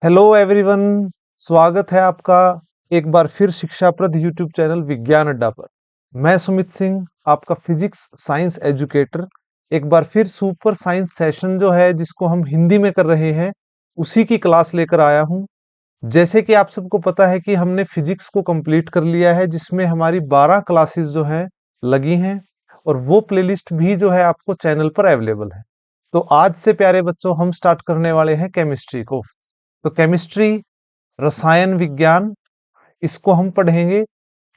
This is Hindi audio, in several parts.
Hello everyone. स्वागत है आपका एक बार फिर शिक्षाप्रद यूट्यूब चैनल विज्ञान अड्डा पर। मैं सुमित सिंह, आपका फिजिक्स साइंस एजुकेटर, एक बार फिर सुपर साइंस सेशन जो है जिसको हम हिंदी में कर रहे हैं उसी की क्लास लेकर आया हूं। जैसे कि आप सबको पता है कि हमने फिजिक्स को कंप्लीट कर लिया है, जिसमें हमारी 12 क्लासेस जो हैं लगी हैं, और वो प्लेलिस्ट भी जो है आपको चैनल पर अवेलेबल है। तो आज से प्यारे बच्चों हम स्टार्ट करने वाले हैं केमिस्ट्री को। तो केमिस्ट्री, रसायन विज्ञान, इसको हम पढ़ेंगे।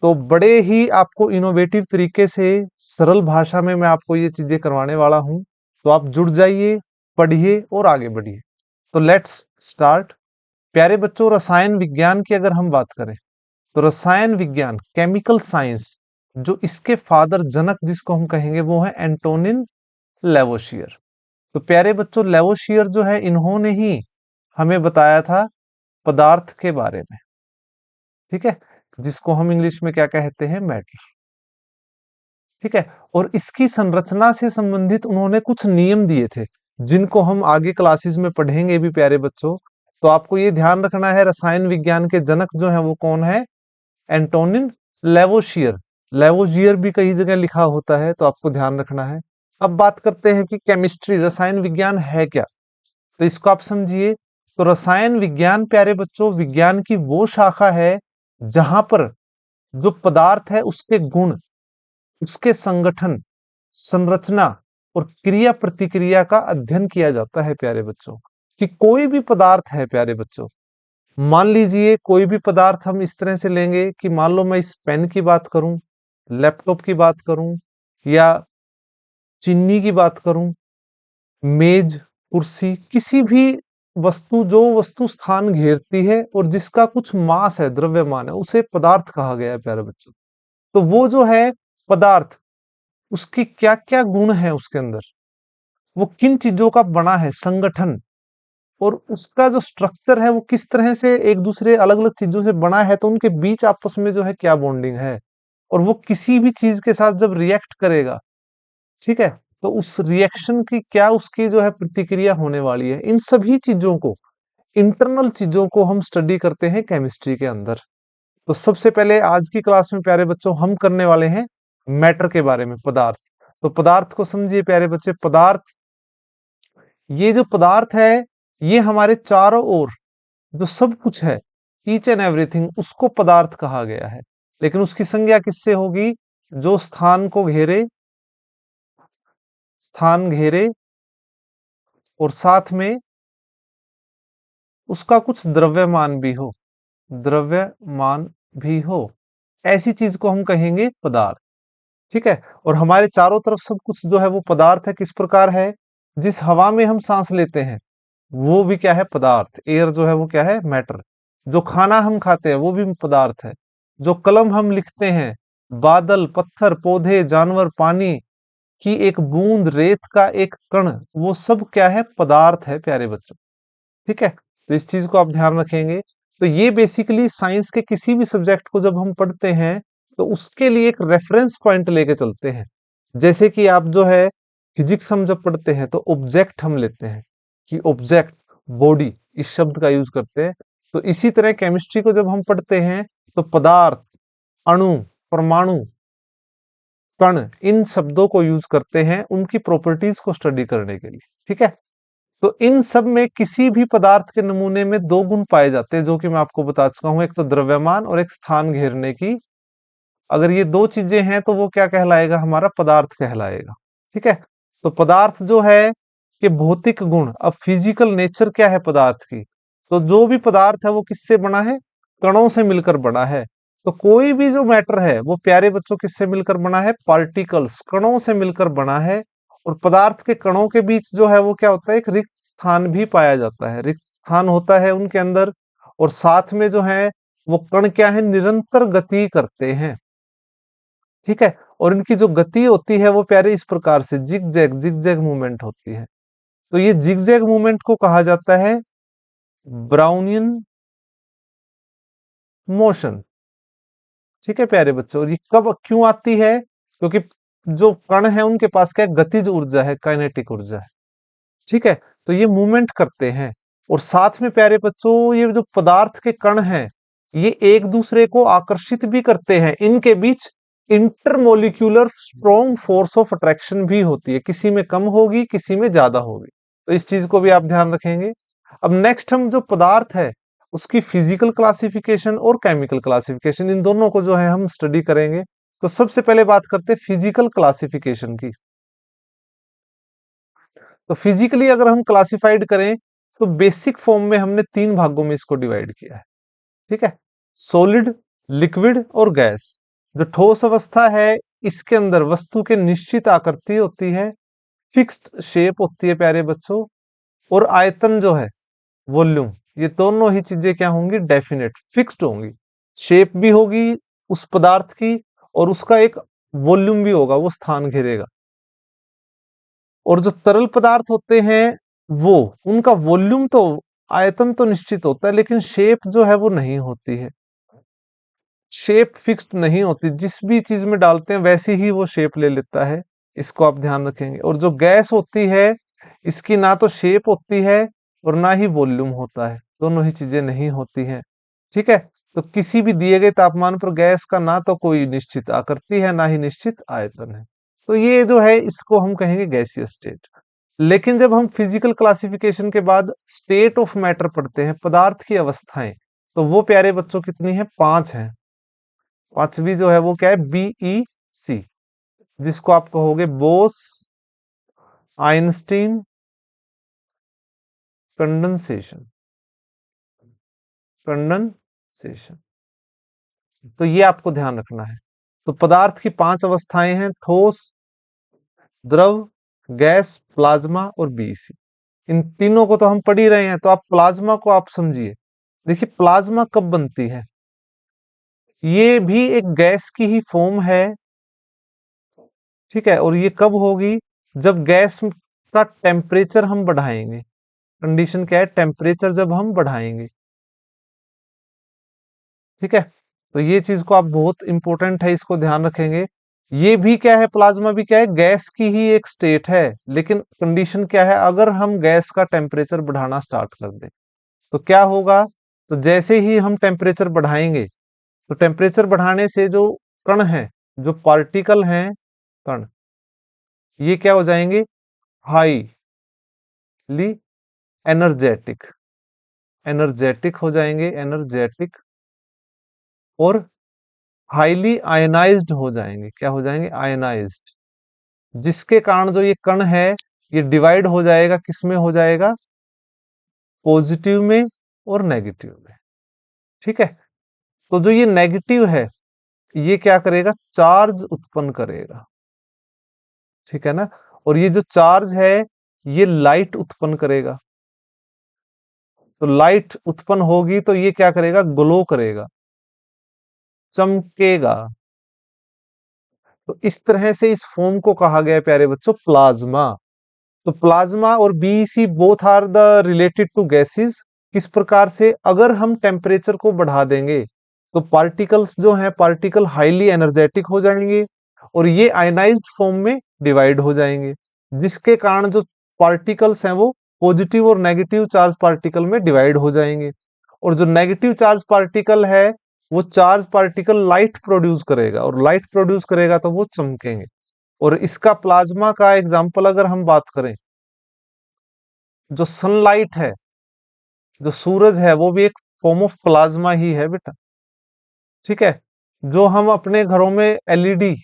तो बड़े ही आपको इनोवेटिव तरीके से सरल भाषा में मैं आपको ये चीजें करवाने वाला हूं। तो आप जुड़ जाइए, पढ़िए और आगे बढ़िए। तो लेट्स स्टार्ट। प्यारे बच्चों, रसायन विज्ञान की अगर हम बात करें तो रसायन विज्ञान, केमिकल साइंस, जो इसके फादर जनक जिसको हम कहेंगे वो है एंटोनिन लेवोशियर। तो प्यारे बच्चों, लेवोशियर जो है इन्होंने ही हमें बताया था पदार्थ के बारे में, ठीक है, जिसको हम इंग्लिश में क्या कहते हैं, मैटर। ठीक है। और इसकी संरचना से संबंधित उन्होंने कुछ नियम दिए थे जिनको हम आगे क्लासेस में पढ़ेंगे भी प्यारे बच्चों। तो आपको ये ध्यान रखना है, रसायन विज्ञान के जनक जो है वो कौन है, एंटोनिन लेवोशियर। लेवोशियर भी कई जगह लिखा होता है, तो आपको ध्यान रखना है। अब बात करते हैं कि केमिस्ट्री, रसायन विज्ञान है क्या। तो इसको आप समझिए। तो रसायन विज्ञान प्यारे बच्चों विज्ञान की वो शाखा है जहां पर जो पदार्थ है उसके गुण, उसके संगठन, संरचना और क्रिया प्रतिक्रिया का अध्ययन किया जाता है प्यारे बच्चों। कि कोई भी पदार्थ है प्यारे बच्चों, मान लीजिए कोई भी पदार्थ हम इस तरह से लेंगे कि मान लो मैं इस पेन की बात करूं, लैपटॉप की बात करूं, या चीनी की बात करूं, मेज, कुर्सी, किसी भी वस्तु, जो वस्तु स्थान घेरती है और जिसका कुछ मास है, द्रव्यमान है, उसे पदार्थ कहा गया है प्यारे बच्चों। तो वो जो है पदार्थ, उसकी क्या क्या गुण है उसके अंदर, वो किन चीजों का बना है, संगठन, और उसका जो स्ट्रक्चर है वो किस तरह से एक दूसरे अलग अलग चीजों से बना है, तो उनके बीच आपस में जो है क्या बॉन्डिंग है, और वो किसी भी चीज के साथ जब रिएक्ट करेगा, ठीक है, तो उस रिएक्शन की क्या उसकी जो है प्रतिक्रिया होने वाली है, इन सभी चीजों को, इंटरनल चीजों को हम स्टडी करते हैं केमिस्ट्री के अंदर। तो सबसे पहले आज की क्लास में प्यारे बच्चों हम करने वाले हैं मैटर के बारे में, पदार्थ। तो पदार्थ को समझिए प्यारे बच्चे। पदार्थ, ये जो पदार्थ है ये हमारे चारों ओर जो सब कुछ है, ईच एंड एवरीथिंग, उसको पदार्थ कहा गया है। लेकिन उसकी संज्ञा किससे होगी, जो स्थान को घेरे, स्थान घेरे, और साथ में उसका कुछ द्रव्यमान भी हो, द्रव्यमान भी हो, ऐसी चीज को हम कहेंगे पदार्थ। ठीक है। और हमारे चारों तरफ सब कुछ जो है वो पदार्थ है। किस प्रकार है, जिस हवा में हम सांस लेते हैं वो भी क्या है, पदार्थ। एयर जो है वो क्या है, मैटर। जो खाना हम खाते हैं वो भी पदार्थ है। जो कलम हम लिखते हैं, बादल, पत्थर, पौधे, जानवर, पानी की एक बूंद, रेत का एक कण, वो सब क्या है, पदार्थ है प्यारे बच्चों। ठीक है। तो इस चीज को आप ध्यान रखेंगे। तो ये बेसिकली साइंस के किसी भी सब्जेक्ट को जब हम पढ़ते हैं तो उसके लिए एक रेफरेंस पॉइंट लेके चलते हैं। जैसे कि आप जो है फिजिक्स हम जब पढ़ते हैं तो ऑब्जेक्ट हम लेते हैं, कि ऑब्जेक्ट, बॉडी, इस शब्द का यूज करते हैं। तो इसी तरह केमिस्ट्री को जब हम पढ़ते हैं तो पदार्थ, अणु, परमाणु, कण, इन शब्दों को यूज करते हैं उनकी प्रॉपर्टीज को स्टडी करने के लिए। ठीक है। तो इन सब में किसी भी पदार्थ के नमूने में दो गुण पाए जाते हैं, जो कि मैं आपको बता चुका हूं, एक तो द्रव्यमान और एक स्थान घेरने की। अगर ये दो चीजें हैं तो वो क्या कहलाएगा, हमारा पदार्थ कहलाएगा। ठीक है। तो पदार्थ जो है कि भौतिक गुण, अब फिजिकल नेचर क्या है पदार्थ की, तो जो भी पदार्थ है वो किससे बना है, कणों से मिलकर बना है। तो कोई भी जो मैटर है वो प्यारे बच्चों किससे मिलकर बना है, पार्टिकल्स, कणों से मिलकर बना है। और पदार्थ के कणों के बीच जो है वो क्या होता है, एक रिक्त स्थान भी पाया जाता है, रिक्त स्थान होता है उनके अंदर। और साथ में जो है वो कण क्या है, निरंतर गति करते हैं। ठीक है। और इनकी जो गति होती है वो प्यारे इस प्रकार से जिगजैग, जिगजैग मूवमेंट होती है। तो ये जिगजैग मूवमेंट को कहा जाता है ब्राउनियन मोशन। ठीक है प्यारे बच्चों। और ये कब क्यों आती है, क्योंकि जो कण है उनके पास क्या है, गतिज ऊर्जा है, काइनेटिक ऊर्जा है। ठीक है। तो ये मूवमेंट करते हैं। और साथ में प्यारे बच्चों ये जो पदार्थ के कण हैं ये एक दूसरे को आकर्षित भी करते हैं, इनके बीच intermolecular strong force of attraction भी होती है, किसी में कम होगी किसी में ज्यादा होगी, तो इस चीज को भी आप ध्यान रखेंगे। अब नेक्स्ट हम जो पदार्थ है उसकी फिजिकल क्लासिफिकेशन और केमिकल क्लासिफिकेशन इन दोनों को जो है हम स्टडी करेंगे। तो सबसे पहले बात करते हैं फिजिकल क्लासिफिकेशन की। तो फिजिकली अगर हम क्लासिफाइड करें तो बेसिक फॉर्म में हमने तीन भागों में इसको डिवाइड किया है, ठीक है। सॉलिड, लिक्विड और गैस। जो ठोस अवस्था है इसके अंदर वस्तु के निश्चित आकृति होती है, फिक्स्ड शेप होती है प्यारे बच्चों, और आयतन जो है वॉल्यूम, ये दोनों ही चीजें क्या होंगी, डेफिनेट फिक्स्ड होंगी। शेप भी होगी उस पदार्थ की और उसका एक वॉल्यूम भी होगा, वो स्थान घेरेगा। और जो तरल पदार्थ होते हैं वो उनका वॉल्यूम तो आयतन तो निश्चित होता है लेकिन शेप जो है वो नहीं होती है, शेप फिक्स्ड नहीं होती, जिस भी चीज में डालते हैं वैसी ही वो शेप ले लेता है, इसको आप ध्यान रखेंगे। और जो गैस होती है इसकी ना तो शेप होती है और ना ही वॉल्यूम होता है, दोनों ही चीजें नहीं होती हैं, ठीक है। तो किसी भी दिए गए तापमान पर गैस का ना तो कोई निश्चित आकृति है ना ही निश्चित आयतन है, तो ये जो है इसको हम कहेंगे गैसीय स्टेट। लेकिन जब हम फिजिकल क्लासिफिकेशन के बाद स्टेट ऑफ मैटर पढ़ते हैं, पदार्थ की अवस्थाएं, तो वो प्यारे बच्चों कितनी है, पांच हैं। पांचवी जो है वो क्या है, बीई सी, जिसको आप कहोगे बोस आइंस्टीन कंडेंसेशन, कंडेंसेशन। तो ये आपको ध्यान रखना है। तो पदार्थ की पांच अवस्थाएं हैं, ठोस, द्रव, गैस, प्लाज्मा और बीईसी। इन तीनों को तो हम पढ़ ही रहे हैं, तो आप प्लाज्मा को आप समझिए। देखिए प्लाज्मा कब बनती है, ये भी एक गैस की ही फॉर्म है, ठीक है। और ये कब होगी, जब गैस का टेम्परेचर हम बढ़ाएंगे। कंडीशन क्या है, टेम्परेचर जब हम बढ़ाएंगे, ठीक है। तो ये चीज को आप बहुत इंपॉर्टेंट है, इसको ध्यान रखेंगे। ये भी क्या है, प्लाज्मा भी क्या है, गैस की ही एक स्टेट है, लेकिन कंडीशन क्या है, अगर हम गैस का टेम्परेचर बढ़ाना स्टार्ट कर दें तो क्या होगा। तो जैसे ही हम टेम्परेचर बढ़ाएंगे तो टेम्परेचर बढ़ाने से जो कण है, जो पार्टिकल हैं, कण, ये क्या हो जाएंगे, हाईली एनर्जेटिक, एनर्जेटिक हो जाएंगे, एनर्जेटिक, और हाईली आयनाइज्ड हो जाएंगे। क्या हो जाएंगे, आयनाइज्ड, जिसके कारण जो ये कण है ये डिवाइड हो जाएगा, किसमें हो जाएगा, पॉजिटिव में और नेगेटिव में, ठीक है। तो जो ये नेगेटिव है ये क्या करेगा, चार्ज उत्पन्न करेगा, ठीक है ना। और ये जो चार्ज है ये लाइट उत्पन्न करेगा, तो लाइट उत्पन्न होगी तो ये क्या करेगा, ग्लो करेगा, चमकेगा। तो इस तरह से इस फॉर्म को कहा गया है प्यारे बच्चों प्लाज्मा। तो प्लाज्मा और BEC both are the related to gases. किस प्रकार से, अगर हम टेम्परेचर को बढ़ा देंगे तो पार्टिकल्स जो हैं, पार्टिकल हाईली एनर्जेटिक हो जाएंगे और ये आयनाइज्ड फॉर्म में डिवाइड हो जाएंगे, जिसके कारण जो पार्टिकल्स हैं वो पॉजिटिव और नेगेटिव चार्ज पार्टिकल में डिवाइड हो जाएंगे। और जो नेगेटिव चार्ज पार्टिकल है वो चार्ज पार्टिकल लाइट प्रोड्यूस करेगा, और लाइट प्रोड्यूस करेगा तो वो चमकेंगे। और इसका प्लाज्मा का एग्जांपल अगर हम बात करें, जो सनलाइट है, जो सूरज है, वो भी एक फॉर्म ऑफ प्लाज्मा ही है बेटा, ठीक है। जो हम अपने घरों में एलईडी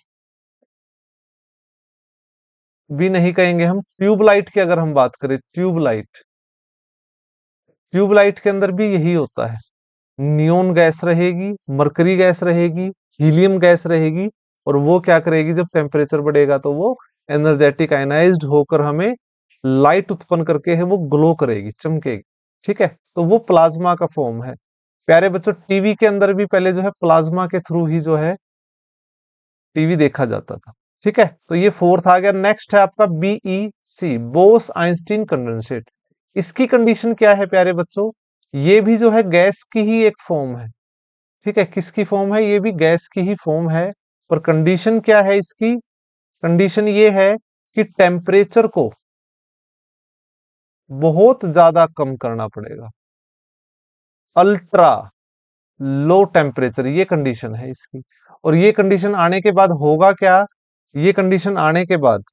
भी नहीं कहेंगे, हम ट्यूबलाइट की अगर हम बात करें, ट्यूबलाइट, ट्यूबलाइट के अंदर भी यही होता है, नियोन गैस रहेगी, मरकरी गैस रहेगी, हीलियम गैस रहेगी, और वो क्या करेगी, जब टेम्परेचर बढ़ेगा तो वो एनर्जेटिक आयनाइज्ड होकर हमें लाइट उत्पन्न करके है वो ग्लो करेगी, चमकेगी, ठीक है। तो वो प्लाज्मा का फॉर्म है प्यारे बच्चों। टीवी के अंदर भी पहले जो है प्लाज्मा के थ्रू ही जो है टीवी देखा जाता था, ठीक है। तो ये फोर्थ आ गया। नेक्स्ट है आपका B E C, Bose Einstein condensate. इसकी कंडीशन क्या है प्यारे बच्चों, ये भी जो है गैस की ही एक फॉर्म है, ठीक है। किसकी फॉर्म है, ये भी गैस की ही फॉर्म है, पर कंडीशन क्या है इसकी, कंडीशन ये है कि टेम्परेचर को बहुत ज्यादा कम करना पड़ेगा। अल्ट्रा लो टेम्परेचर, ये कंडीशन है इसकी। और ये कंडीशन आने के बाद होगा क्या? ये कंडीशन आने के बाद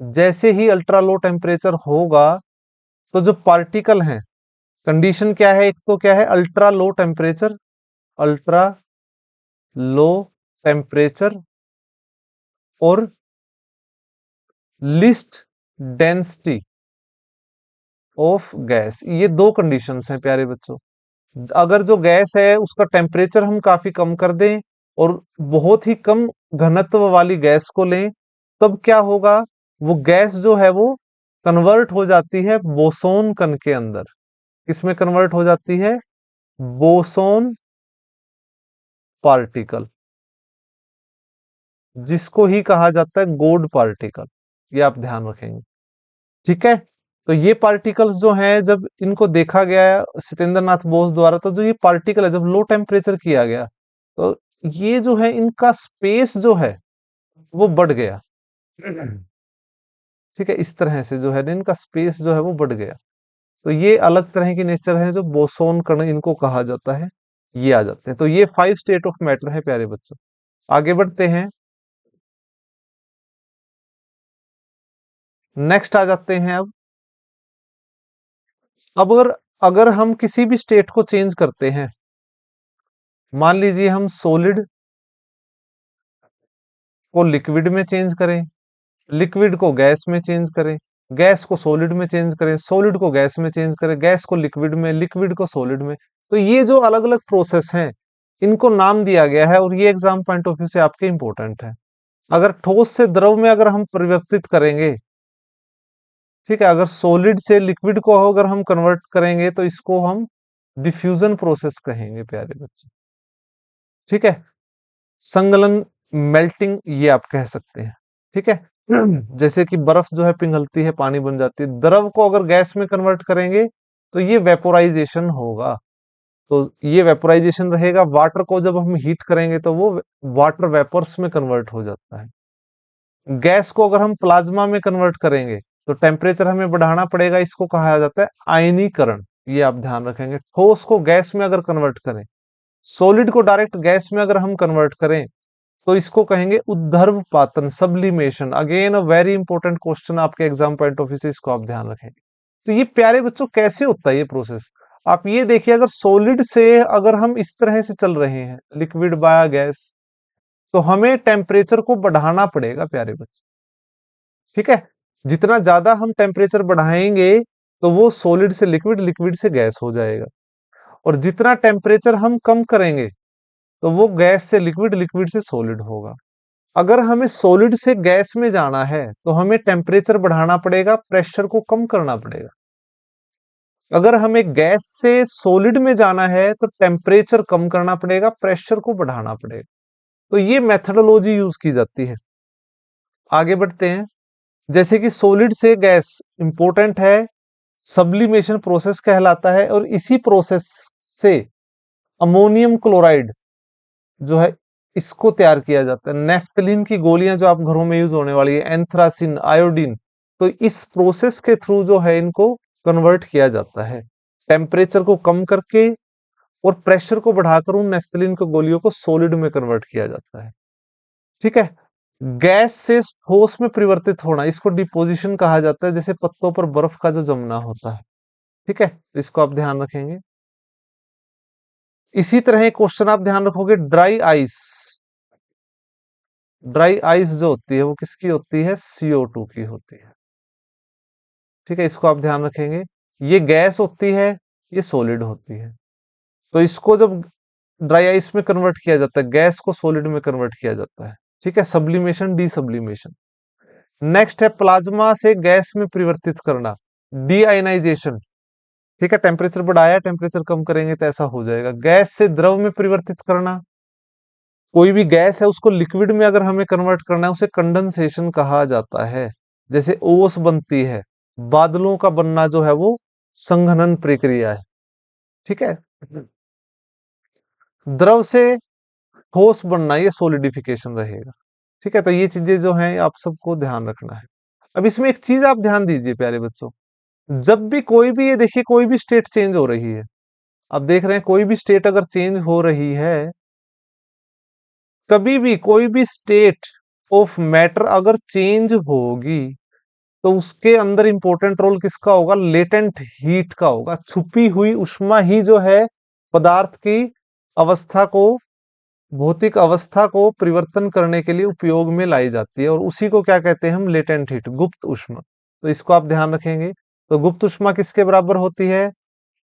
जैसे ही अल्ट्रा लो टेम्परेचर होगा, तो जो पार्टिकल हैं, कंडीशन क्या है? एक तो क्या है? Ultra low temperature, ultra low temperature और लिस्ट डेंसिटी ऑफ गैस, ये दो कंडीशंस हैं प्यारे बच्चों। अगर जो गैस है उसका टेम्परेचर हम काफी कम कर दें और बहुत ही कम घनत्व वाली गैस को लें, तब क्या होगा? वो गैस जो है वो कन्वर्ट हो जाती है बोसोन कण के अंदर। किसमें कन्वर्ट हो जाती है? बोसोन पार्टिकल, जिसको ही कहा जाता है गॉड पार्टिकल। ये आप ध्यान रखेंगे, ठीक है। तो ये पार्टिकल्स जो हैं, जब इनको देखा गया सत्येंद्र नाथ बोस द्वारा, तो जो ये पार्टिकल है जब लो टेम्परेचर किया गया, तो ये जो है इनका स्पेस जो है वो बढ़ गया। ठीक है, इस तरह से जो है ना इनका स्पेस जो है वो बढ़ गया। तो ये अलग तरह की नेचर है, जो बोसोन कण इनको कहा जाता है, ये आ जाते हैं। तो ये 5 स्टेट ऑफ मैटर है प्यारे बच्चों। आगे बढ़ते हैं, नेक्स्ट आ जाते हैं। अब अगर अगर हम किसी भी स्टेट को चेंज करते हैं, मान लीजिए हम सॉलिड को लिक्विड में चेंज करें, लिक्विड को गैस में चेंज करें, गैस को सॉलिड में चेंज करें, सॉलिड को गैस में चेंज करें, गैस को लिक्विड में, लिक्विड को सॉलिड में, तो ये जो अलग अलग प्रोसेस हैं, इनको नाम दिया गया है और ये एग्जाम पॉइंट ऑफ व्यू से आपके इंपॉर्टेंट है। अगर ठोस से द्रव में अगर हम परिवर्तित करेंगे, ठीक है, अगर सॉलिड से लिक्विड को अगर हम कन्वर्ट करेंगे, तो इसको हम डिफ्यूजन प्रोसेस कहेंगे प्यारे बच्चे, ठीक है। संगलन, मेल्टिंग, ये आप कह सकते हैं, ठीक है। जैसे कि बर्फ जो है पिघलती है, पानी बन जाती है, द्रव को अगर गैस में कन्वर्ट करेंगे तो ये वेपोराइजेशन होगा। तो ये वेपोराइजेशन रहेगा। वाटर को जब हम हीट करेंगे तो वो वाटर वेपर्स में कन्वर्ट हो जाता है। गैस को अगर हम प्लाज्मा में कन्वर्ट करेंगे तो टेम्परेचर हमें बढ़ाना पड़ेगा, इसको कहा जाता है आयनीकरण। ये आप ध्यान रखेंगे। ठोस को गैस में अगर कन्वर्ट करें, सॉलिड को डायरेक्ट गैस में अगर हम कन्वर्ट करें, तो इसको कहेंगे उद्धर्व पातन, sublimation. Again a very important question आपके एग्जाम पॉइंट ऑफ व्यू से, इसको आप ध्यान रखेंगे। तो ये प्यारे बच्चों कैसे होता है ये प्रोसेस? आप ये देखिए, अगर सॉलिड से अगर हम इस तरह से चल रहे हैं, लिक्विड बाय गैस, तो हमें टेम्परेचर को बढ़ाना पड़ेगा प्यारे बच्चों, ठीक है। जितना ज्यादा हम टेम्परेचर बढ़ाएंगे, तो वो सॉलिड से लिक्विड, लिक्विड से गैस हो जाएगा। और जितना टेम्परेचर हम कम करेंगे, तो वो गैस से लिक्विड, लिक्विड से सॉलिड होगा। अगर हमें सॉलिड से गैस में जाना है, तो हमें टेम्परेचर बढ़ाना पड़ेगा, प्रेशर को कम करना पड़ेगा। अगर हमें गैस से सॉलिड में जाना है, तो टेम्परेचर कम करना पड़ेगा, प्रेशर को बढ़ाना पड़ेगा। तो ये मेथडोलॉजी यूज की जाती है। आगे बढ़ते हैं। जैसे कि सॉलिड से गैस इंपॉर्टेंट है, सब्लिमेशन प्रोसेस कहलाता है। और इसी प्रोसेस से अमोनियम क्लोराइड जो है, इसको तैयार किया जाता है। नेफ्थलीन की गोलियां जो आप घरों में यूज होने वाली है, एंथ्रासिन, आयोडीन, तो इस प्रोसेस के थ्रू जो है इनको कन्वर्ट किया जाता है, टेम्परेचर को कम करके और प्रेशर को बढ़ाकर उन नेफ्थलीन की गोलियों को सॉलिड में कन्वर्ट किया जाता है, ठीक है। गैस से ठोस में परिवर्तित होना, इसको डिपोजिशन कहा जाता है, जैसे पत्तों पर बर्फ का जो जमना होता है, ठीक है। तो इसको आप ध्यान रखेंगे। इसी तरह एक क्वेश्चन आप ध्यान रखोगे, ड्राई आइस। ड्राई आइस जो होती है वो किसकी होती है? CO2 की होती है, ठीक है। इसको आप ध्यान रखेंगे। ये गैस होती है, ये सॉलिड होती है। तो इसको जब ड्राई आइस में कन्वर्ट किया जाता है, गैस को सॉलिड में कन्वर्ट किया जाता है, ठीक है। सब्लिमेशन, डीसब्लिमेशन। नेक्स्ट है प्लाज्मा से गैस में परिवर्तित करना, डीआयनाइजेशन, ठीक है। टेम्परेचर बढ़ाया, टेम्परेचर कम करेंगे तो ऐसा हो जाएगा। गैस से द्रव में परिवर्तित करना, कोई भी गैस है उसको लिक्विड में अगर हमें कन्वर्ट करना है, उसे कंडेंसेशन कहा जाता है। जैसे ओस बनती है, बादलों का बनना जो है वो संघनन प्रक्रिया है, ठीक है। द्रव से ठोस बनना, ये सोलिडिफिकेशन रहेगा, ठीक है। तो ये चीजें जो हैं आप सबको ध्यान रखना है। अब इसमें एक चीज आप ध्यान दीजिए प्यारे बच्चों, जब भी कोई भी, ये देखिए, कोई भी स्टेट चेंज हो रही है, आप देख रहे हैं कोई भी स्टेट अगर चेंज हो रही है, कभी भी कोई भी स्टेट ऑफ मैटर अगर चेंज होगी, तो उसके अंदर इंपॉर्टेंट रोल किसका होगा? लेटेंट हीट का होगा। छुपी हुई उष्मा ही जो है पदार्थ की अवस्था को, भौतिक अवस्था को परिवर्तन करने के लिए उपयोग में लाई जाती है, और उसी को क्या कहते हैं हम? लेटेंट हीट, गुप्त उष्मा। तो इसको आप ध्यान रखेंगे। तो गुप्त उष्मा किसके बराबर होती है?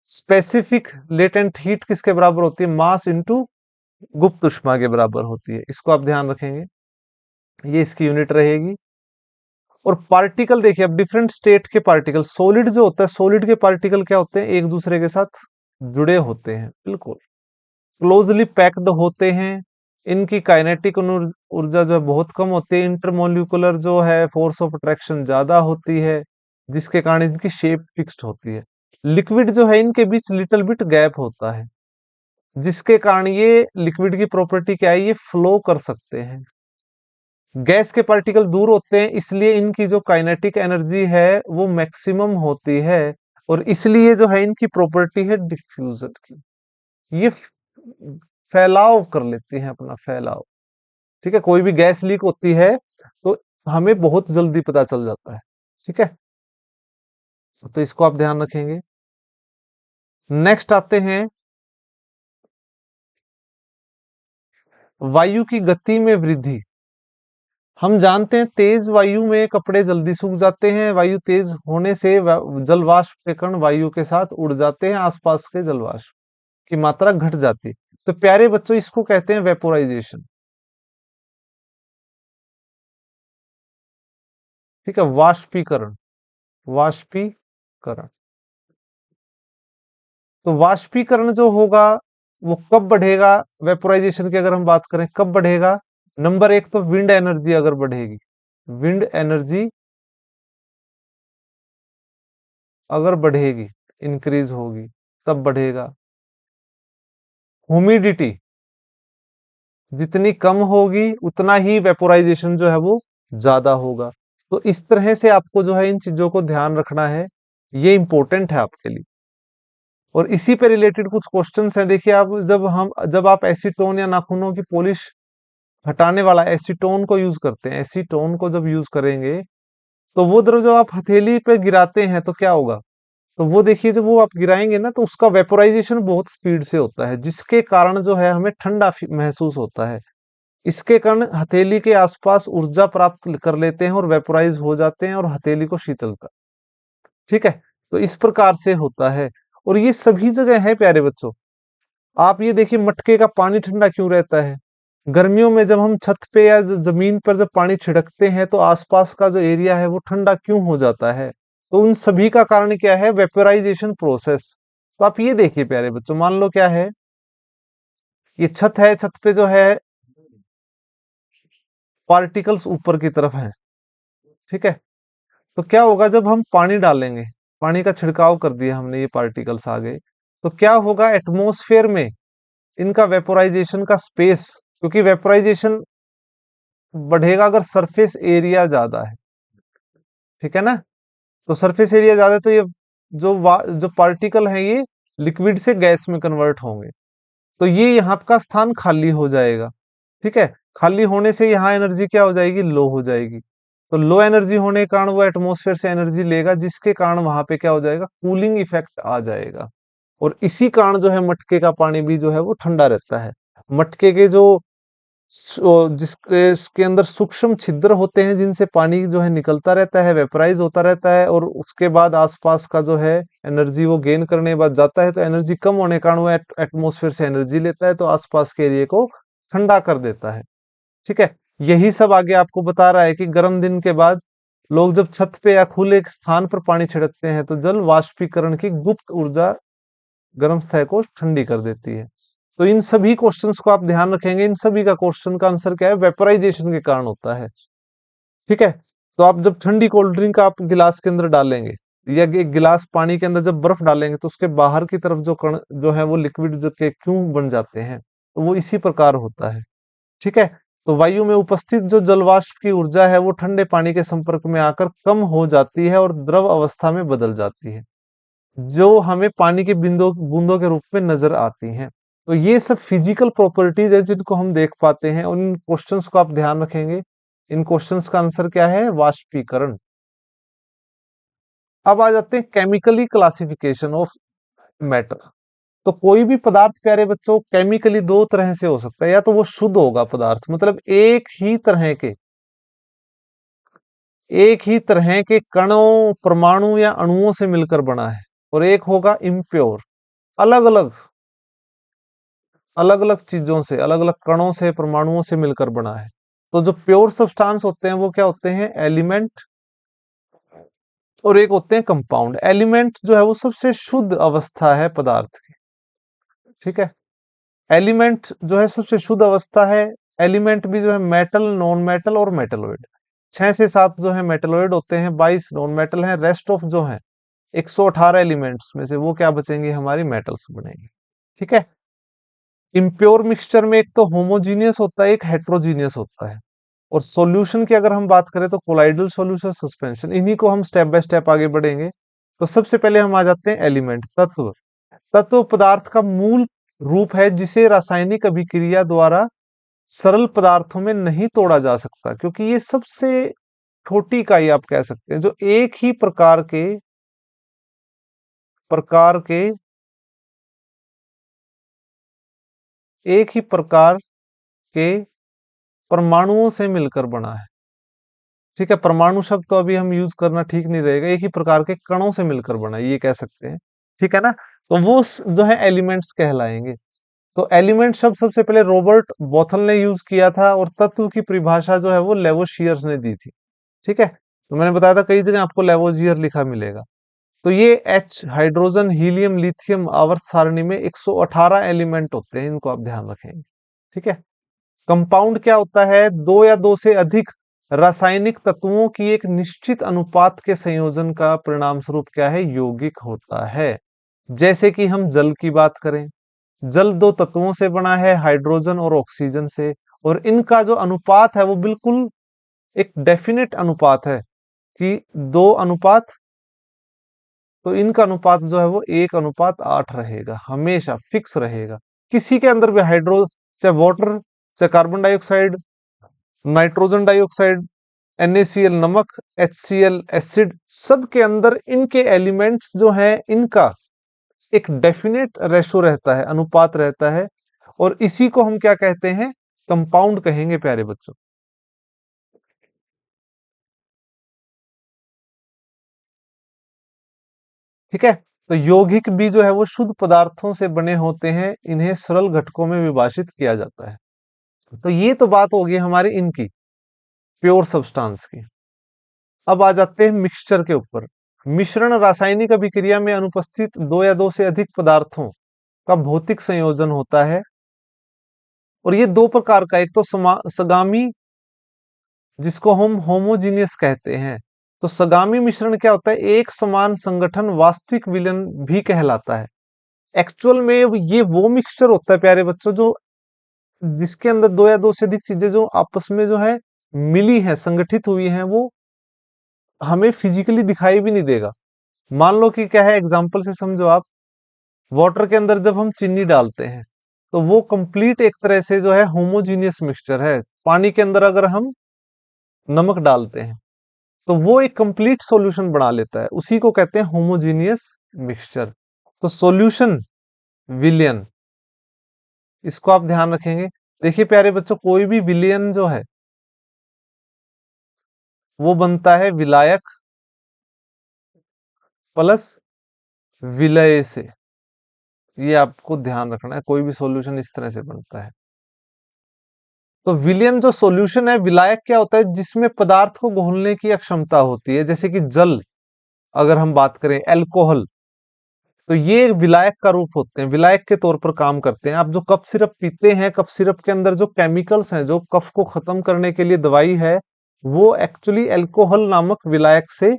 स्पेसिफिक लेटेंट हीट किसके बराबर होती है? मास इंटू गुप्त उष्मा के बराबर होती है। इसको आप ध्यान रखेंगे, ये इसकी यूनिट रहेगी। और पार्टिकल देखिए, अब डिफरेंट स्टेट के पार्टिकल, सॉलिड जो होता है, सॉलिड के पार्टिकल क्या होते हैं? एक दूसरे के साथ जुड़े होते हैं, बिल्कुल क्लोजली पैक्ड होते हैं। इनकी काइनेटिक ऊर्जा जो है बहुत कम होती है। इंटरमोलिकुलर जो है फोर्स ऑफ अट्रैक्शन ज्यादा होती है, जिसके कारण इनकी शेप फिक्स्ड होती है। लिक्विड जो है, इनके बीच लिटिल बिट गैप होता है, जिसके कारण ये लिक्विड की प्रॉपर्टी क्या है? ये फ्लो कर सकते हैं। गैस के पार्टिकल दूर होते हैं, इसलिए इनकी जो काइनेटिक एनर्जी है वो मैक्सिमम होती है, और इसलिए जो है इनकी प्रॉपर्टी है डिफ्यूजन की। ये फैलाव कर लेती हैं, अपना फैलाव। ठीक है, कोई भी गैस लीक होती है तो हमें बहुत जल्दी पता चल जाता है। ठीक है, तो इसको आप ध्यान रखेंगे। नेक्स्ट आते हैं वायु की गति में वृद्धि। हम जानते हैं तेज वायु में कपड़े जल्दी सूख जाते हैं। वायु तेज होने से जल वाष्प के कण वायु के साथ उड़ जाते हैं, आसपास के जल वाष्प की मात्रा घट जाती है। तो प्यारे बच्चों, इसको कहते हैं वेपोराइजेशन। ठीक है, वाष्पीकरण, वाष्पीकरण। तो वाष्पीकरण जो होगा वो कब बढ़ेगा? वेपोराइजेशन की अगर हम बात करें, कब बढ़ेगा? नंबर एक तो विंड एनर्जी अगर बढ़ेगी, विंड एनर्जी अगर बढ़ेगी, इंक्रीज होगी, तब बढ़ेगा। ह्यूमिडिटी जितनी कम होगी, उतना ही वेपोराइजेशन जो है वो ज्यादा होगा। तो इस तरह से आपको जो है इन चीजों को ध्यान रखना है, ये इंपॉर्टेंट है आपके लिए। और इसी पे रिलेटेड कुछ क्वेश्चंस हैं। देखिए, आप जब आप एसीटोन या नाखूनों की पॉलिश हटाने वाला एसीटोन को यूज करते हैं, एसीटोन को जब यूज करेंगे, तो वो द्रव जब आप हथेली पे गिराते हैं तो क्या होगा? तो वो देखिए, जब वो आप गिराएंगे ना, तो उसका वेपोराइजेशन बहुत स्पीड से होता है, जिसके कारण जो है हमें ठंडा महसूस होता है। इसके कारण हथेली के आसपास ऊर्जा प्राप्त कर लेते हैं और वेपोराइज हो जाते हैं, और हथेली को शीतलता। ठीक है, तो इस प्रकार से होता है। और ये सभी जगह है प्यारे बच्चों। आप ये देखिए, मटके का पानी ठंडा क्यों रहता है? गर्मियों में जब हम छत पे या जमीन पर जब पानी छिड़कते हैं, तो आसपास का जो एरिया है वो ठंडा क्यों हो जाता है? तो उन सभी का कारण क्या है? Vaporisation process. तो आप ये देखिए प्यारे बच्चों, मान लो क्या है, ये छत है, छत पे जो है पार्टिकल्स ऊपर की तरफ है। ठीक है, तो क्या होगा जब हम पानी डालेंगे? पानी का छिड़काव कर दिया हमने, ये पार्टिकल्स आ गए, तो क्या होगा एटमॉस्फेयर में? इनका वेपोराइजेशन का स्पेस, क्योंकि वेपोराइजेशन बढ़ेगा अगर सरफेस एरिया ज्यादा है। ठीक है ना? तो सरफेस एरिया ज्यादा है, तो ये जो पार्टिकल है, ये लिक्विड से गैस में कन्वर्ट होंगे, तो ये यहाँ का स्थान खाली हो जाएगा। ठीक है, खाली होने से यहाँ एनर्जी क्या हो जाएगी? लो हो जाएगी। तो लो एनर्जी होने के कारण वो एटमॉस्फेयर से एनर्जी लेगा, जिसके कारण वहां पे क्या हो जाएगा? कूलिंग इफेक्ट आ जाएगा। और इसी कारण जो है मटके का पानी भी जो है वो ठंडा रहता है। मटके के जो जिसके इसके अंदर सूक्ष्म छिद्र होते हैं, जिनसे पानी जो है निकलता रहता है, वेपराइज होता रहता है, और उसके बाद आसपास का जो है एनर्जी वो गेन करने के बाद जाता है, तो एनर्जी कम होने के कारण वो एटमोसफेयर से एनर्जी लेता है, तो आसपास के एरिया को ठंडा कर देता है। ठीक है, यही सब आगे आपको बता रहा है कि गर्म दिन के बाद लोग जब छत पे या खुले एक स्थान पर पानी छिड़कते हैं, तो जल वाष्पीकरण की गुप्त ऊर्जा गर्म सतह को ठंडी कर देती है। तो इन सभी क्वेश्चंस को आप ध्यान रखेंगे, इन सभी का क्वेश्चन का आंसर क्या है? वेपराइजेशन के कारण होता है। ठीक है, तो आप जब ठंडी कोल्ड ड्रिंक आप गिलास के अंदर डालेंगे, या एक गिलास पानी के अंदर जब बर्फ डालेंगे, तो उसके बाहर की तरफ जो कण जो है वो लिक्विड जो के क्यों बन जाते हैं? तो वो इसी प्रकार होता है। ठीक है, तो वायु में उपस्थित जो जलवाष्प की ऊर्जा है वो ठंडे पानी के संपर्क में आकर कम हो जाती है और द्रव अवस्था में बदल जाती है, जो हमें पानी के बिंदु बूंदों के रूप में नजर आती हैं। तो ये सब फिजिकल प्रॉपर्टीज है जिनको हम देख पाते हैं, और इन क्वेश्चंस को आप ध्यान रखेंगे। इन क्वेश्चंस का आंसर क्या है? वाष्पीकरण। अब आ जाते हैं केमिकली क्लासिफिकेशन ऑफ मैटर। तो कोई भी पदार्थ प्यारे बच्चों केमिकली दो तरह से हो सकता है। या तो वो शुद्ध होगा पदार्थ, मतलब एक ही तरह के कणों, परमाणु या अणुओं से मिलकर बना है। और एक होगा इम्प्योर, अलग अलग अलग अलग चीजों से, अलग अलग कणों से, परमाणुओं से मिलकर बना है। तो जो प्योर सब्सटेंस होते हैं वो क्या होते हैं? एलिमेंट। और एक होते हैं कंपाउंड। एलिमेंट जो है वो सबसे शुद्ध अवस्था है पदार्थ की, ठीक है। एलिमेंट जो है सबसे शुद्ध अवस्था है। एलिमेंट भी जो है मेटल, नॉन मेटल और मेटलॉइड, 6 से 7 जो है मेटलॉइड होते हैं, 22 नॉन मेटल हैं। रेस्ट ऑफ जो है 118 एलिमेंट्स में से वो क्या बचेंगे? हमारी मेटल्स बनेंगे, ठीक है। इम्प्योर मिक्सचर में एक तो होमोजीनियस होता है, एक हेट्रोजीनियस होता है। और सॉल्यूशन की अगर हम बात करें तो कोलाइडल सॉल्यूशन, सस्पेंशन, इन्हीं को हम स्टेप बाय स्टेप आगे बढ़ेंगे। तो सबसे पहले हम आ जाते हैं एलिमेंट, तत्व। तत्व पदार्थ का मूल रूप है जिसे रासायनिक अभिक्रिया द्वारा सरल पदार्थों में नहीं तोड़ा जा सकता, क्योंकि ये सबसे छोटी इकाई आप कह सकते हैं जो प्रकार के एक ही प्रकार के परमाणुओं से मिलकर बना है, ठीक है। परमाणु शब्द तो अभी हम यूज करना ठीक नहीं रहेगा। एक ही प्रकार के कणों से मिलकर बना है, ये कह सकते हैं, ठीक है ना। तो वो जो है एलिमेंट्स कहलाएंगे। तो एलिमेंट शब्द सबसे पहले रॉबर्ट बोथल ने यूज किया था, और तत्व की परिभाषा जो है वो लेवोशियर ने दी थी, ठीक है। तो मैंने बताया था कई जगह आपको लेवोजियर लिखा मिलेगा। तो ये एच, हाइड्रोजन, हीलियम, लिथियम आवर्त सारणी में 118 एलिमेंट होते हैं, इनको आप ध्यान रखेंगे, ठीक है। कंपाउंड क्या होता है? दो या दो से अधिक रासायनिक तत्वों की एक निश्चित अनुपात के संयोजन का परिणाम स्वरूप क्या है? यौगिक होता है। जैसे कि हम जल की बात करें, जल दो तत्वों से बना है, हाइड्रोजन और ऑक्सीजन से। और इनका जो अनुपात है वो बिल्कुल एक डेफिनेट अनुपात है कि 2 अनुपात। तो इनका अनुपात जो है वो 1:8 रहेगा, हमेशा फिक्स रहेगा। किसी के अंदर भी हाइड्रो, चाहे वाटर, चाहे carbon dioxide, nitrogen dioxide, NaCl नमक, HCl एसिड, सब के अंदर इनके एलिमेंट्स जो हैं इनका एक डेफिनेट रेशो रहता है, अनुपात रहता है। और इसी को हम क्या कहते हैं? कंपाउंड कहेंगे प्यारे बच्चों, ठीक है। तो यौगिक भी जो है वो शुद्ध पदार्थों से बने होते हैं, इन्हें सरल घटकों में विभाजित किया जाता है। तो ये तो बात होगी हमारी इनकी प्योर सब्सटेंस की। अब आ जाते हैं मिक्सचर के ऊपर। मिश्रण रासायनिक अभिक्रिया में अनुपस्थित दो या दो से अधिक पदार्थों का भौतिक संयोजन होता है। और ये दो प्रकार का, एक तो सगामी, जिसको हम होमोजीनियस कहते हैं। तो सगामी मिश्रण क्या होता है? एक समान संगठन वास्तविक विलयन भी कहलाता है। एक्चुअल में ये वो मिक्सचर होता है प्यारे बच्चों जो, जिसके अंदर दो या दो से अधिक चीजें जो आपस में जो है मिली है, संगठित हुई हैं, वो हमें फिजिकली दिखाई भी नहीं देगा। मान लो कि क्या है, एग्जाम्पल से समझो आप। वाटर के अंदर जब हम चीनी डालते हैं तो वो कंप्लीट एक तरह से जो है होमोजीनियस मिक्सचर है। पानी के अंदर अगर हम नमक डालते हैं तो वो एक कंप्लीट सॉल्यूशन बना लेता है, उसी को कहते हैं होमोजीनियस मिक्सचर। तो सॉल्यूशन विलयन, इसको आप ध्यान रखेंगे। देखिए प्यारे बच्चों, कोई भी विलयन जो है वो बनता है विलायक प्लस विलय से। ये आपको ध्यान रखना है, कोई भी सॉल्यूशन इस तरह से बनता है। तो विलयन जो सॉल्यूशन है, विलायक क्या होता है? जिसमें पदार्थ को घोलने की अक्षमता होती है, जैसे कि जल, अगर हम बात करें अल्कोहल, तो ये विलायक का रूप होते हैं, विलायक के तौर पर काम करते हैं। आप जो कफ सिरप पीते हैं, कफ सिरप के अंदर जो केमिकल्स हैं, जो कफ को खत्म करने के लिए दवाई है, वो एक्चुअली अल्कोहल नामक विलायक से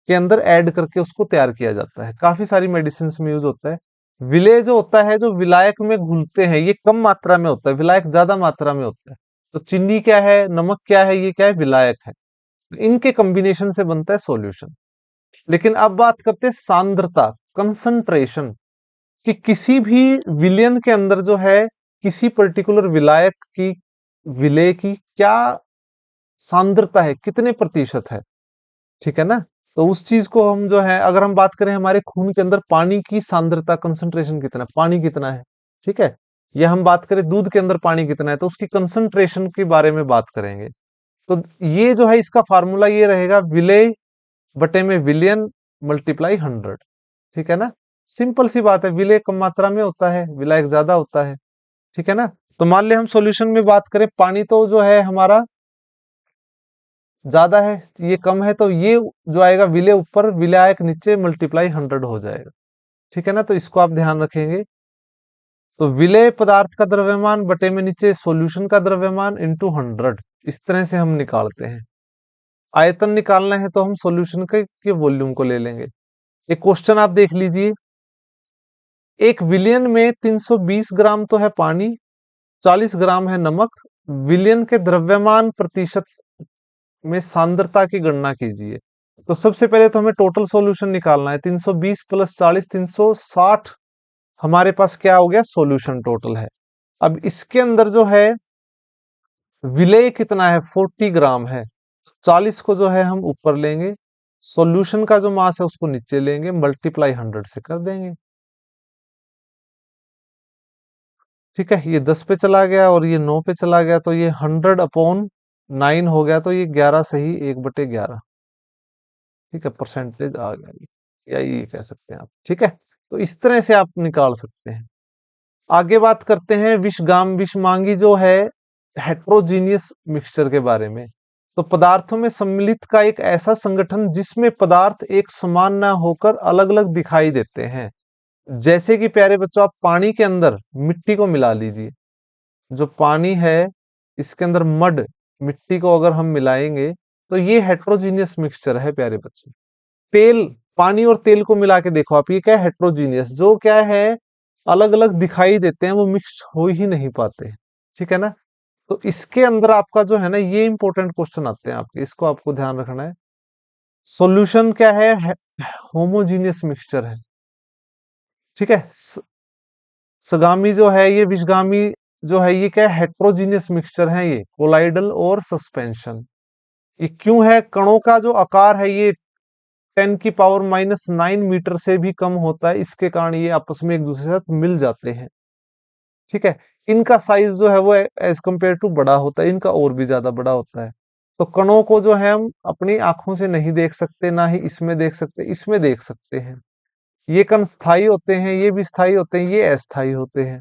के अंदर ऐड करके उसको तैयार किया जाता है। काफी सारी मेडिसिन में यूज होता है। विलेय जो होता है, जो विलायक में घुलते हैं, ये कम मात्रा में होता है, विलायक ज्यादा मात्रा में होता है। तो चीनी क्या है, नमक क्या है, ये क्या है, विलायक है। इनके कॉम्बिनेशन से बनता है सॉल्यूशन। लेकिन अब बात करते हैं सांद्रता, कंसंट्रेशन, कि किसी भी विलयन के अंदर जो है किसी पर्टिकुलर विलायक की, विलेय की क्या सांद्रता है, कितने प्रतिशत है। ठीक है ना। तो उस चीज को हम जो है, अगर हम बात करें हमारे खून के अंदर पानी की सांद्रता, कंसंट्रेशन कितना है, पानी कितना है, ठीक है, या हम बात करें दूध के अंदर पानी कितना है, तो उसकी कंसंट्रेशन के बारे में बात करेंगे। तो ये जो है इसका फार्मूला ये रहेगा, विलेय बटे में विलियन मल्टीप्लाई 100। ठीक है ना। सिंपल सी बात है, विलेय कम मात्रा में होता है, विलायक ज्यादा होता है। ठीक है ना। तो मान ले हम सॉल्यूशन में बात करें, पानी तो जो है हमारा ज्यादा है, ये कम है, तो ये जो आएगा विलेय ऊपर, विलायक नीचे, मल्टीप्लाई 100 हो जाएगा। ठीक है ना। तो इसको आप ध्यान रखेंगे। तो विलेय पदार्थ का द्रव्यमान बटे में नीचे सॉल्यूशन का द्रव्यमान इंटू 100, इस तरह से हम निकालते हैं। आयतन निकालना है तो हम सॉल्यूशन के वॉल्यूम को ले लेंगे। एक क्वेश्चन आप देख लीजिए, एक विलियन में 320 ग्राम तो है पानी, 40 ग्राम है नमक, विलियन के द्रव्यमान प्रतिशत में सांद्रता की गणना कीजिए। तो सबसे पहले तो हमें टोटल सॉल्यूशन निकालना है, 320 प्लस 40 360, हमारे पास क्या हो गया, सॉल्यूशन टोटल है। अब इसके अंदर जो है विलेय कितना है, 40 ग्राम है, 40 को जो है हम ऊपर लेंगे, सॉल्यूशन का जो मास है उसको नीचे लेंगे, मल्टीप्लाई 100 से कर देंगे। ठीक है, ये 10 पे चला गया और ये 9 पे चला गया, तो ये 100/9 हो गया, तो ये 11 सही, 1/11। ठीक है, परसेंटेज आ गया ये, या ये कह सकते हैं आप। ठीक है, तो इस तरह से आप निकाल सकते हैं। आगे बात करते हैं विषमांगी जो है हेट्रोजीनियस मिक्सचर के बारे में। तो पदार्थों में सम्मिलित का एक ऐसा संगठन जिसमें पदार्थ एक समान ना होकर अलग अलग दिखाई देते हैं। जैसे कि प्यारे बच्चों, आप पानी के अंदर मिट्टी को मिला लीजिए, जो पानी है इसके अंदर मड, मिट्टी को अगर हम मिलाएंगे तो ये हेट्रोजीनियस मिक्सचर है प्यारे बच्चे। तेल, पानी और तेल को मिला के देखो आप, ये क्या है, हेट्रोजीनियस, जो क्या है अलग अलग दिखाई देते हैं, वो मिक्स हो ही नहीं पाते। ठीक है ना। तो इसके अंदर आपका जो है ना, ये इंपॉर्टेंट क्वेश्चन आते हैं आपके, इसको आपको ध्यान रखना है। सॉल्यूशन क्या है, होमोजीनियस मिक्सचर है। ठीक है। सगामी जो है, ये विषगामी जो है, ये क्या है, हेट्रोजीनियस मिक्सचर है, ये कोलाइडल और सस्पेंशन। ये क्यों है, कणों का जो आकार है ये 10⁻⁹ मीटर से भी कम होता है, इसके कारण ये आपस में एक दूसरे के साथ मिल जाते हैं। ठीक है। इनका साइज जो है वो एज कंपेयर टू बड़ा होता है, इनका और भी ज्यादा बड़ा होता है। तो कणों को जो है हम अपनी आंखों से नहीं देख सकते, ना ही इसमें देख सकते, इसमें देख सकते हैं। ये कण स्थायी होते हैं, ये भी स्थायी होते हैं, ये अस्थायी होते हैं।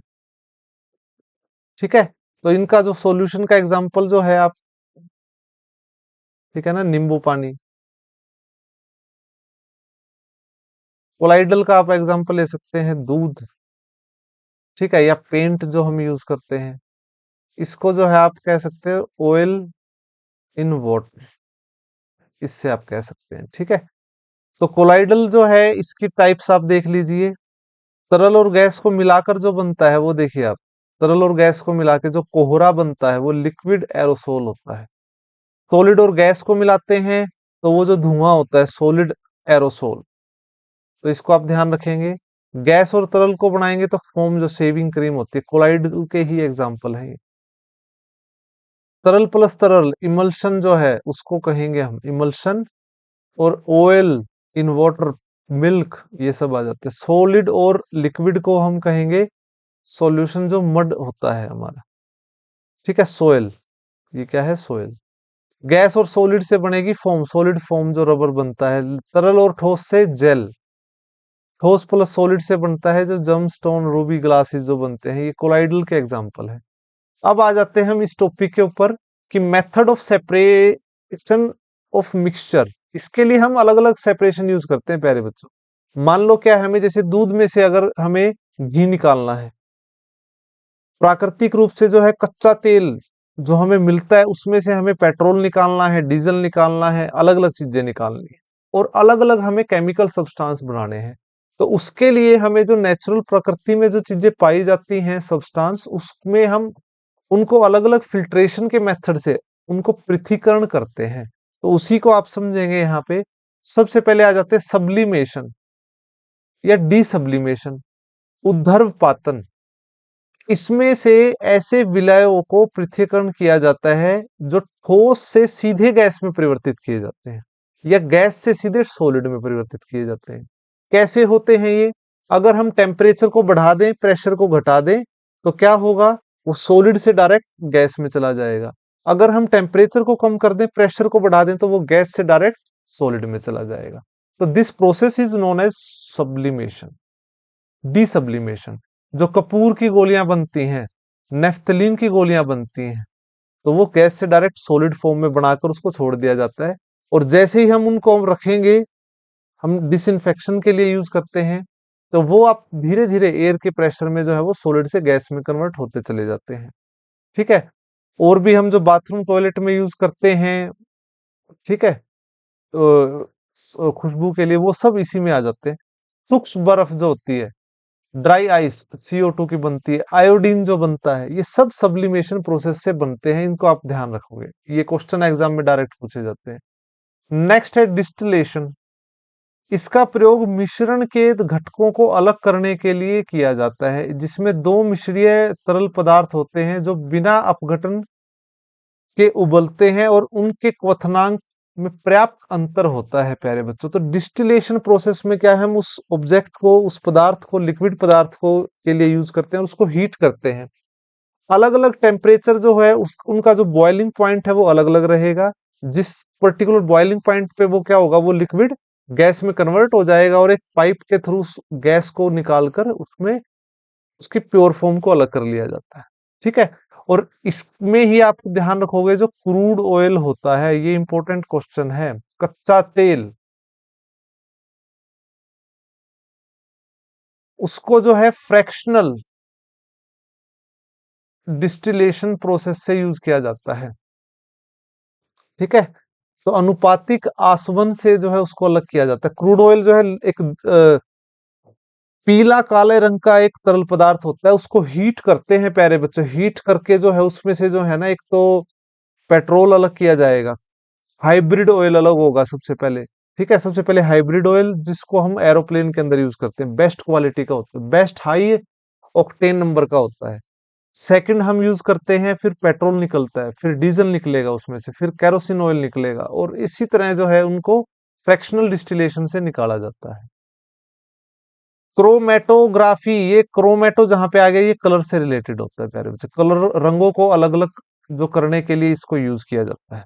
ठीक है। तो इनका जो सॉल्यूशन का एग्जांपल जो है आप, ठीक है ना, नींबू पानी। कोलाइडल का आप एग्जांपल ले सकते हैं दूध। ठीक है, या पेंट जो हम यूज करते हैं, इसको जो है आप कह सकते हैं ऑयल इन वाटर, इससे आप कह सकते हैं। ठीक है। तो कोलाइडल जो है इसकी टाइप्स आप देख लीजिए। तरल और गैस को मिलाकर जो बनता है वो देखिए आप, तरल और गैस को मिला के जो कोहरा बनता है वो लिक्विड एरोसोल होता है। सॉलिड और गैस को मिलाते हैं तो वो जो धुआं होता है सॉलिड एरोसोल। तो इसको आप ध्यान रखेंगे। गैस और तरल को बनाएंगे तो फोम, जो शेविंग क्रीम होती है, कोलाइडल के ही एग्जांपल है ये। तरल प्लस तरल इमल्शन जो है उसको कहेंगे हम इमल्शन। और ऑयल इन वाटर, मिल्क, ये सब आ जाते हैं। सॉलिड और लिक्विड को हम कहेंगे सॉल्यूशन, जो मड होता है हमारा। ठीक है, सोयल, ये क्या है, सोयल। गैस और सॉलिड से बनेगी फोम, सॉलिड फोम जो रबर बनता है। तरल और ठोस से जेल, ठोस प्लस सॉलिड से बनता है जो जम स्टोन, रूबी ग्लासेस जो बनते हैं, ये कोलाइडल के एग्जांपल है। अब आ जाते हैं हम इस टॉपिक के ऊपर कि method of separation of mixture. इसके लिए हम अलग अलग सेपरेशन यूज करते हैं प्यारे बच्चों। मान लो क्या है, हमें जैसे दूध में से अगर हमें घी निकालना है, प्राकृतिक रूप से जो है कच्चा तेल जो हमें मिलता है उसमें से हमें पेट्रोल निकालना है, डीजल निकालना है, अलग अलग चीजें निकालनी है, और अलग अलग हमें केमिकल सब्सटेंस बनाने हैं। तो उसके लिए हमें जो नेचुरल प्रकृति में जो चीजें पाई जाती हैं सब्सटेंस, उसमें हम उनको अलग अलग फिल्ट्रेशन के मेथड से उनको पृथक्करण करते हैं। तो उसी को आप समझेंगे यहाँ पे। सबसे पहले आ जाते हैं सब्लिमेशन या डीसब्लिमेशन, उद्धर्वपातन। इसमें से ऐसे विलायकों को पृथक्करण किया जाता है जो ठोस से सीधे गैस में परिवर्तित किए जाते हैं या गैस से सीधे सॉलिड में परिवर्तित किए जाते हैं। कैसे होते हैं ये? अगर हम टेम्परेचर को बढ़ा दें, प्रेशर को घटा दें, तो क्या होगा? वो सॉलिड से डायरेक्ट गैस में चला जाएगा। अगर हम टेम्परेचर को कम कर दें, प्रेशर को बढ़ा दें, तो वो गैस से डायरेक्ट सॉलिड में चला जाएगा। तो this process is known as sublimation, desublimation. जो कपूर की गोलियां बनती हैं, नेफ्थलीन की गोलियां बनती हैं, तो वो गैस से डायरेक्ट सॉलिड फॉर्म में बनाकर उसको छोड़ दिया जाता है। और जैसे ही हम उनको रखेंगे, हम डिसइंफेक्शन के लिए यूज करते हैं, तो वो आप धीरे धीरे एयर के प्रेशर में जो है वो सॉलिड से गैस में कन्वर्ट होते चले जाते हैं। ठीक है। और भी हम जो बाथरूम टॉयलेट में यूज करते हैं, ठीक है, खुशबू के लिए, वो सब इसी में आ जाते हैं। सूक्ष्म बर्फ जो होती है, ड्राई आइस CO2 की बनती है, आयोडीन जो बनता है, ये सब सब्लिमेशन प्रोसेस से बनते हैं। इनको आप ध्यान रखोगे, ये क्वेश्चन एग्जाम में डायरेक्ट पूछे जाते हैं। नेक्स्ट है डिस्टिलेशन। इसका प्रयोग मिश्रण के घटकों को अलग करने के लिए किया जाता है, जिसमें दो मिश्रीय तरल पदार्थ होते हैं जो बिना अपघटन के उबलते हैं और उनके क्वथनांक में पर्याप्त अंतर होता है। प्यारे बच्चों, तो डिस्टिलेशन प्रोसेस में क्या है, हम उस ऑब्जेक्ट को, उस पदार्थ को, लिक्विड पदार्थ को के लिए यूज करते हैं और उसको हीट करते हैं। अलग अलग टेम्परेचर जो है उनका जो बॉइलिंग पॉइंट है वो अलग अलग रहेगा। जिस पर्टिकुलर बॉइलिंग पॉइंट पे वो क्या होगा, वो लिक्विड गैस में कन्वर्ट हो जाएगा और एक पाइप के थ्रू गैस को निकालकर उसमें उसकी प्योर फॉर्म को अलग कर लिया जाता है। ठीक है। और इसमें ही आप ध्यान रखोगे, जो क्रूड ऑयल होता है, ये इंपॉर्टेंट क्वेश्चन है, कच्चा तेल, उसको जो है फ्रैक्शनल डिस्टिलेशन प्रोसेस से यूज किया जाता है। ठीक है। तो अनुपातिक आसवन से जो है उसको अलग किया जाता है। क्रूड ऑयल जो है एक पीला काले रंग का एक तरल पदार्थ होता है, उसको हीट करते हैं प्यारे बच्चे। हीट करके जो है उसमें से जो है ना, एक तो पेट्रोल अलग किया जाएगा, हाइब्रिड ऑयल अलग होगा सबसे पहले। ठीक है। सबसे पहले हाइब्रिड ऑयल, जिसको हम एरोप्लेन के अंदर यूज करते हैं, बेस्ट क्वालिटी का होता है, बेस्ट हाई ऑक्टेन नंबर का होता है। सेकंड हम यूज करते हैं, फिर पेट्रोल निकलता है, फिर डीजल निकलेगा उसमें से, फिर केरोसिन ऑयल निकलेगा, और इसी तरह जो है उनको फ्रैक्शनल डिस्टिलेशन से निकाला जाता है। क्रोमेटोग्राफी, ये क्रोमेटो जहां पे आ गया, ये कलर से रिलेटेड होता है प्यारे बच्चे। कलर, रंगों को अलग अलग जो करने के लिए इसको यूज किया जाता है।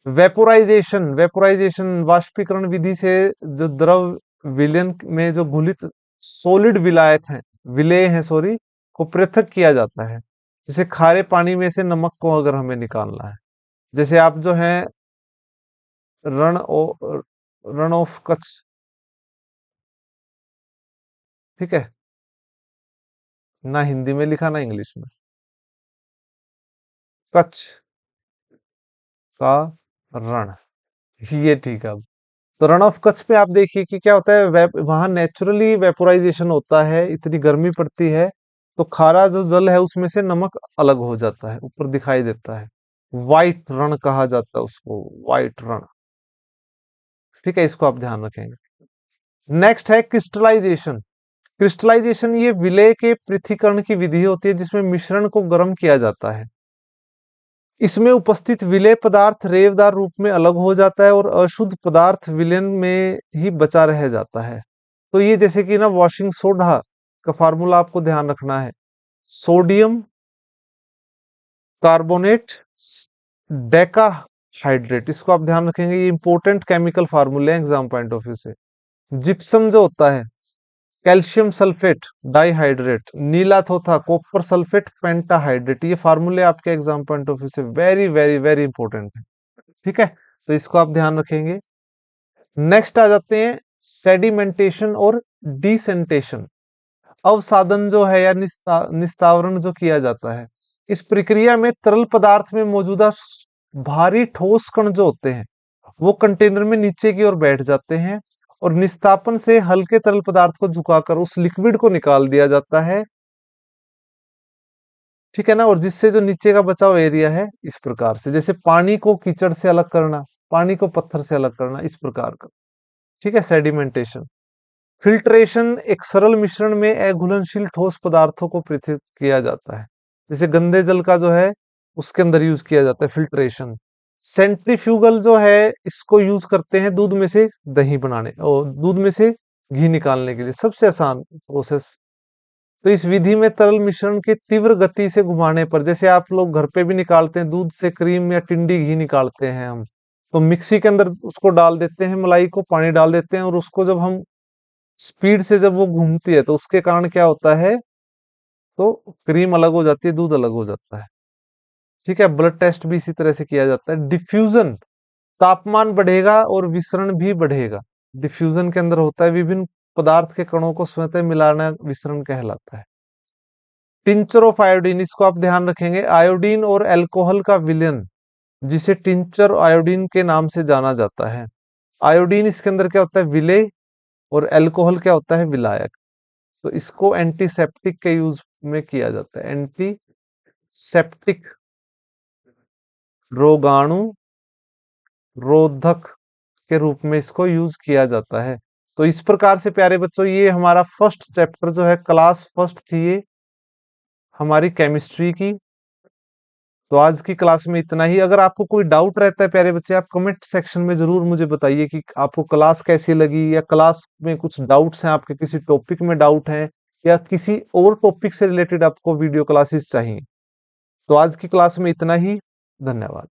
वेपोराइजेशन, वेपोराइजेशन वाष्पीकरण विधि से जो द्रव विलयन में जो घुलित सॉलिड विलायक हैं, विलेय हैं सॉरी, को पृथक किया जाता है। जैसे खारे पानी में से नमक को अगर हमें निकालना है, जैसे आप जो है रण रन ऑफ कच्छ, ठीक है, ना हिंदी में लिखा ना इंग्लिश में, कच्छ का रण, ये ठीक है। अब तो रन ऑफ कच्छ पे आप देखिए कि क्या होता है, वहां नेचुरली वेपोराइजेशन होता है, इतनी गर्मी पड़ती है, तो खारा जो जल है उसमें से नमक अलग हो जाता है, ऊपर दिखाई देता है। वाइट रण कहा जाता है उसको, वाइट रण। ठीक है, इसको आप ध्यान रखेंगे। नेक्स्ट है क्रिस्टलाइजेशन। क्रिस्टलाइजेशन ये विलय के पृथक्करण की विधि होती है, जिसमें मिश्रण को गर्म किया जाता है। इसमें उपस्थित विलेय पदार्थ रेवदार रूप में अलग हो जाता है और अशुद्ध पदार्थ विलयन में ही बचा रह जाता है। तो ये जैसे कि ना वॉशिंग सोडा का फार्मूला आपको ध्यान रखना है, सोडियम कार्बोनेट डेका हाइड्रेट, इसको आप ध्यान रखेंगे। ये इंपॉर्टेंट केमिकल फार्मूले हैं एग्जाम पॉइंट ऑफ व्यू से। जिप्सम जो होता है, कैल्शियम सल्फेट डाइहाइड्रेट, नीला थोथा कॉपर सल्फेट पेंटाहाइड्रेट, ये फार्मूले आपके एग्जाम पॉइंट ऑफ व्यू से वेरी वेरी वेरी इंपॉर्टेंट है। ठीक है। तो इसको आप ध्यान रखेंगे। नेक्स्ट आ जाते हैं सेडिमेंटेशन और डिसेंटेशन। अवसादन जो है या निस्तावरण जो किया जाता है, इस प्रक्रिया में तरल पदार्थ में मौजूदा भारी ठोस कण जो होते हैं, वो कंटेनर में नीचे की ओर बैठ जाते हैं और निस्तापन से हल्के तरल पदार्थ को झुकाकर उस लिक्विड को निकाल दिया जाता है। ठीक है ना। और जिससे जो नीचे का बचा हुआ एरिया है इस प्रकार से, जैसे पानी को कीचड़ से अलग करना, पानी को पत्थर से अलग करना, इस प्रकार का। ठीक है, सेडिमेंटेशन। फिल्ट्रेशन, एक सरल मिश्रण में अघुलनशील ठोस पदार्थों को पृथक किया जाता है। जैसे गंदे जल का जो है उसके अंदर यूज किया जाता है फिल्ट्रेशन। सेंट्रीफ्यूगल जो है इसको यूज करते हैं दूध में से दही बनाने और दूध में से घी निकालने के लिए, सबसे आसान प्रोसेस। तो इस विधि में तरल मिश्रण के तीव्र गति से घुमाने पर, जैसे आप लोग घर पे भी निकालते हैं दूध से क्रीम या टिंडी घी निकालते हैं हम, तो मिक्सी के अंदर उसको डाल देते हैं, मलाई को पानी डाल देते हैं, और उसको जब हम स्पीड से जब वो घूमती है तो उसके कारण क्या होता है, तो क्रीम अलग हो जाती है, दूध अलग हो जाता है। ठीक है, ब्लड टेस्ट भी इसी तरह से किया जाता है। डिफ्यूजन, तापमान बढ़ेगा और विसरण भी बढ़ेगा। डिफ्यूजन के अंदर होता है विभिन्न पदार्थ के कणों को स्वतः मिलाना, विसरण कहलाता है। टिंचर ऑफ आयोडीन, इसको आप ध्यान रखेंगे, आयोडीन और अल्कोहल का विलयन, जिसे टिंचर आयोडीन के नाम से जाना जाता है। आयोडीन इसके अंदर क्या होता है, विलेय, और अल्कोहल क्या होता है, विलायक। तो इसको एंटीसेप्टिक के यूज में किया जाता है। एंटीसेप्टिक, रोगाणु रोधक के रूप में इसको यूज किया जाता है। तो इस प्रकार से प्यारे बच्चों, ये हमारा फर्स्ट चैप्टर जो है, क्लास फर्स्ट थी ये हमारी केमिस्ट्री की। तो आज की क्लास में इतना ही। अगर आपको कोई डाउट रहता है प्यारे बच्चे, आप कमेंट सेक्शन में जरूर मुझे बताइए कि आपको क्लास कैसी लगी, या क्लास में कुछ डाउट्स हैं आपके, किसी टॉपिक में डाउट है, या किसी और टॉपिक से रिलेटेड आपको वीडियो क्लासेस चाहिए। तो आज की क्लास में इतना ही। धन्यवाद।